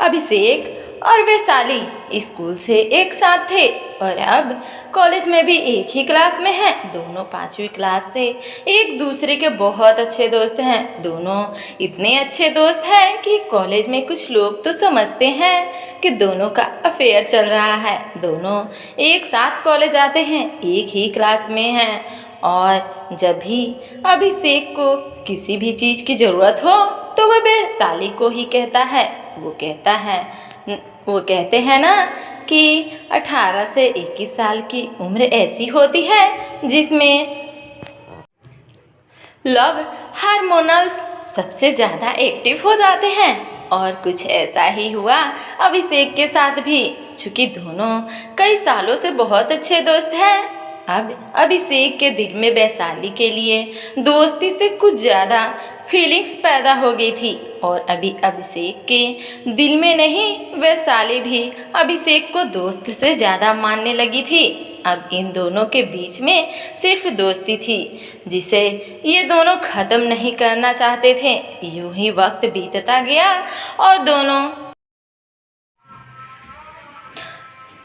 अभिषेक और वैशाली स्कूल से एक साथ थे और अब कॉलेज में भी एक ही क्लास में हैं। दोनों 5वीं क्लास से एक दूसरे के बहुत अच्छे दोस्त हैं। दोनों इतने अच्छे दोस्त हैं कि कॉलेज में कुछ लोग तो समझते हैं कि दोनों का अफेयर चल रहा है। दोनों एक साथ कॉलेज आते हैं, एक ही क्लास में हैं और जब भी अभिषेक को किसी भी चीज़ की ज़रूरत हो तो वह वैशाली को ही कहता है। वो कहते हैं ना कि 18 से 21 साल की उम्र ऐसी होती है जिसमें लव हार्मोनल्स सबसे ज़्यादा एक्टिव हो जाते हैं और कुछ ऐसा ही हुआ अभिषेक के साथ भी। चूँकि दोनों कई सालों से बहुत अच्छे दोस्त हैं, अब अभिषेक के दिल में वैशाली के लिए दोस्ती से कुछ ज़्यादा फीलिंग्स पैदा हो गई थी और अभी अभिषेक के दिल में नहीं, वैशाली भी अभिषेक को दोस्त से ज़्यादा मानने लगी थी। अब इन दोनों के बीच में सिर्फ दोस्ती थी जिसे ये दोनों ख़त्म नहीं करना चाहते थे। यूं ही वक्त बीतता गया और दोनों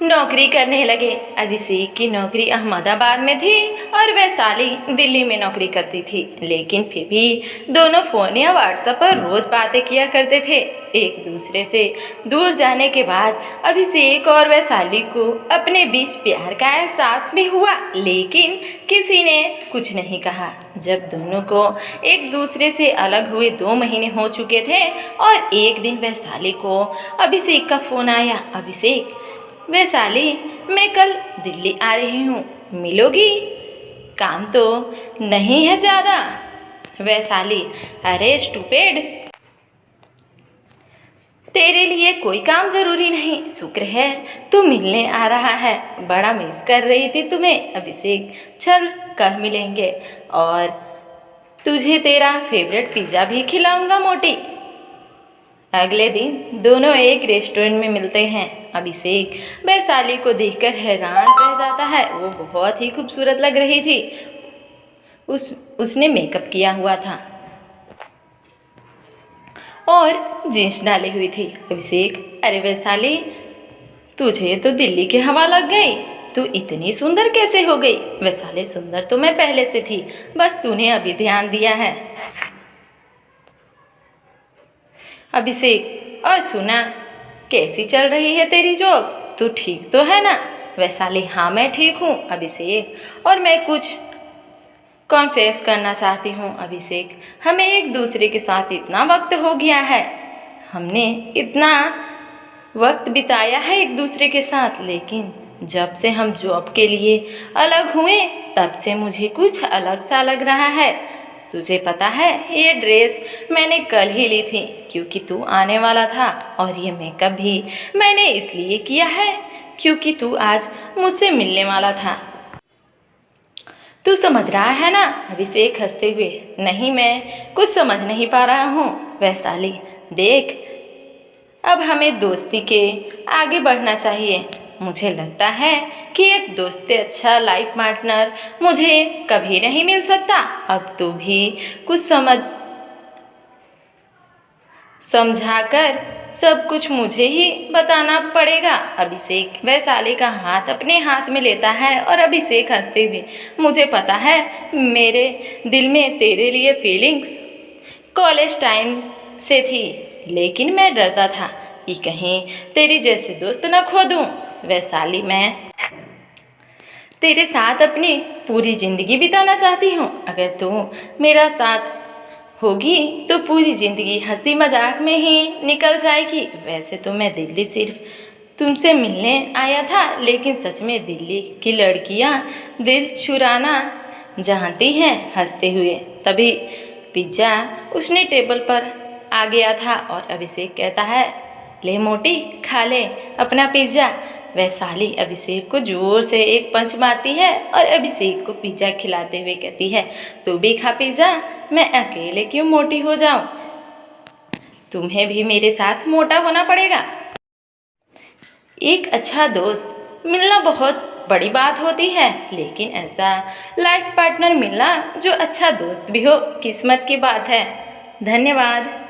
नौकरी करने लगे। अभिषेक की नौकरी अहमदाबाद में थी और वैशाली दिल्ली में नौकरी करती थी, लेकिन फिर भी दोनों फ़ोन या व्हाट्सएप पर रोज़ बातें किया करते थे। एक दूसरे से दूर जाने के बाद अभिषेक और वैशाली को अपने बीच प्यार का एहसास भी हुआ, लेकिन किसी ने कुछ नहीं कहा। जब दोनों को एक दूसरे से अलग हुए 2 महीने हो चुके थे और एक दिन वैशाली को अभिषेक का फ़ोन आया। अभिषेक, वैशाली, मैं कल दिल्ली आ रही हूँ, मिलोगी? काम तो नहीं है ज़्यादा। वैशाली, अरे स्टूपिड, तेरे लिए कोई काम ज़रूरी नहीं, शुक्र है तू मिलने आ रहा है, बड़ा मिस कर रही थी तुम्हें। अभिषेक, चल कल मिलेंगे और तुझे तेरा फेवरेट पिज़्ज़ा भी खिलाऊंगा मोटी। अगले दिन दोनों एक रेस्टोरेंट में मिलते हैं। अभिषेक वैशाली को देखकर हैरान रह जाता है। वो बहुत ही खूबसूरत लग रही थी। उसने मेकअप किया हुआ था और जीन्स डाली हुई थी। अभिषेक, अरे वैशाली, तुझे तो दिल्ली की हवा लग गई, तू इतनी सुंदर कैसे हो गई? वैशाली, सुंदर तो मैं पहले से थी, बस तूने अभी ध्यान दिया है। अभिषेक, और सुना, कैसी चल रही है तेरी जॉब? तू ठीक तो है ना? वैशाली, हाँ मैं ठीक हूँ अभिषेक, और मैं कुछ कॉन्फेस करना चाहती हूँ। अभिषेक, हमें एक दूसरे के साथ इतना वक्त हो गया है, हमने इतना वक्त बिताया है एक दूसरे के साथ, लेकिन जब से हम जॉब के लिए अलग हुए तब से मुझे कुछ अलग सा लग रहा है। तुझे पता है, ये ड्रेस मैंने कल ही ली थी क्योंकि तू आने वाला था, और ये मेकअप भी मैंने इसलिए किया है क्योंकि तू आज मुझसे मिलने वाला था। तू समझ रहा है ना? अभिषेक हंसते हुए, नहीं, मैं कुछ समझ नहीं पा रहा हूँ। वैशाली, देख, अब हमें दोस्ती के आगे बढ़ना चाहिए। मुझे लगता है कि एक दोस्त से अच्छा लाइफ पार्टनर मुझे कभी नहीं मिल सकता। अब तू भी कुछ समझाकर सब कुछ मुझे ही बताना पड़ेगा। अभिषेक वैशाली का हाथ अपने हाथ में लेता है और अभिषेक हंसते हुए, मुझे पता है, मेरे दिल में तेरे लिए फीलिंग्स कॉलेज टाइम से थी, लेकिन मैं डरता था कि कहीं तेरी जैसे दोस्त न खो दूँ। वैशाली, मैं तेरे साथ अपनी पूरी ज़िंदगी बिताना चाहती हूँ। अगर तू मेरा साथ होगी तो पूरी ज़िंदगी हंसी मजाक में ही निकल जाएगी। वैसे तो मैं दिल्ली सिर्फ तुमसे मिलने आया था, लेकिन सच में दिल्ली की लड़कियाँ दिल चुराना जानती हैं। हंसते हुए तभी पिज़्ज़ा उसने टेबल पर आ गया था और अभिषेक कहता है, ले मोटी, खा ले अपना पिज़्ज़ा। वैशाली अभिषेक को जोर से एक पंच मारती है और अभिषेक को पिज़्ज़ा खिलाते हुए कहती है, तू भी खा पिज़्ज़ा, मैं अकेले क्यों मोटी हो जाऊं? तुम्हें भी मेरे साथ मोटा होना पड़ेगा। एक अच्छा दोस्त मिलना बहुत बड़ी बात होती है, लेकिन ऐसा लाइफ पार्टनर मिलना जो अच्छा दोस्त भी हो, किस्मत की बात है। धन्यवाद।